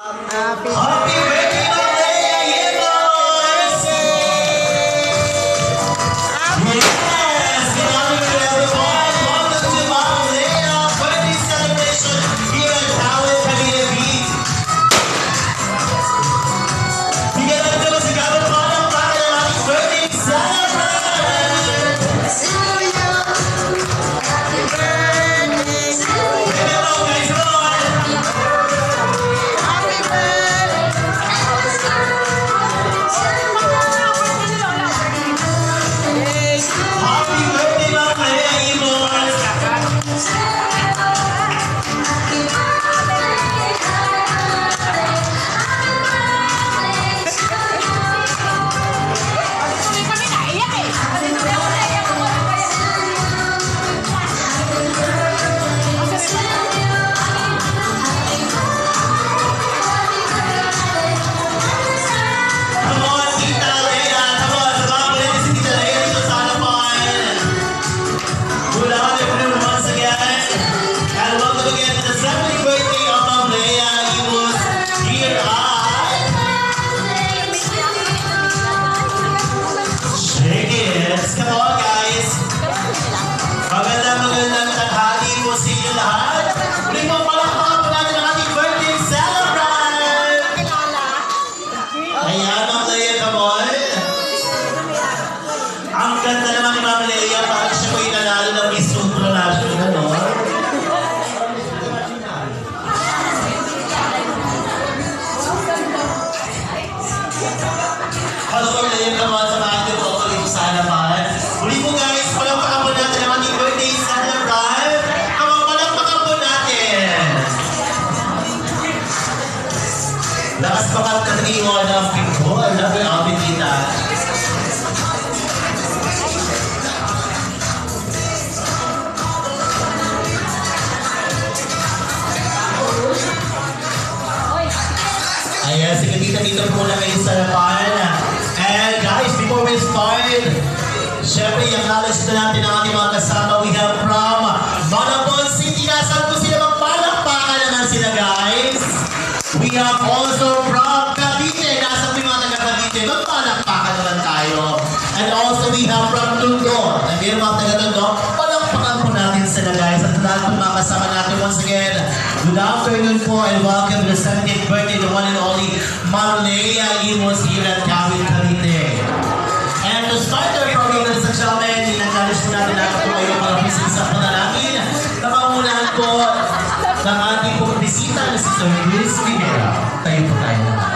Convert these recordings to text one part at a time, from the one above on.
Happy birthday, Maria Yemos! Yes! Good afternoon, everyone. Welcome to Maria birthday celebration here at Talent Cavite Beach. Bigyan natin naman si Gabon Panang para ng ating birthday celebrant! Happy birthday to you. Hello, guys! Come on! Happy birthday. Happy birthday, Maria Yemos! Kami naiyak eh. Come on, Tita Leia! Come on, samahan mo natin si Tita Leia dito sa harapan. Good afternoon once again. And welcome again to the 70th birthday of Ma'am Leia Yemos here at Shake It. Come on, guys. Magandang tanghali po sa inyo lahat. Muli po palakpakan po natin ang ating birthday celebrant. Ayan, Ma'am Leia, come on. Ang ganda naman ni Ma'am Leia, parang siya po inanalo ng Miss International, no? Hello, Ma'am Leia, come on, samahan niyo po ako dito sa harapan. Muli po guys, palakpakan po natin ang ating birthday celebrant. Come on, palakpakan po natin. Lakas pa ka katriwan ng pinto. I love your outfit, Tita. Ayan, sige dito po na kayo sa harapan. And guys, before we start, syempre i-acknowledge na natin ang ating mga kasama. We have from Malabon City. Nasaan po sila? Magpalakpakan naman sila, guys. We have also from Cavite. Nasaan po yung mga taga-Cavite? Magpalakpakan naman tayo. And also we have from Tondo. And yung mga taga-Tondo, palakpakan po natin sila, guys. At lahat po mga kasama natin once again. Good afternoon po and welcome to the 70th birthday, the one and only Ma'am Leia Yemos here at Cavite. And to start our program, ladies and gentlemen, inacknowledge po natin lahat po kayo mga bisita sa panalangin. Napangunahan po ng ating pong bisita na si Sir Luis Rivera. Tayo po tayo naman.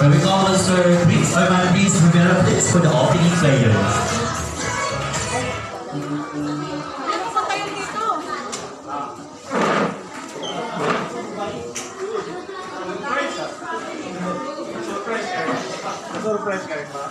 Where we call on Sir Luis, or Ma'am Luis Rivera, please, for the opening players. Surprise ka rin ba?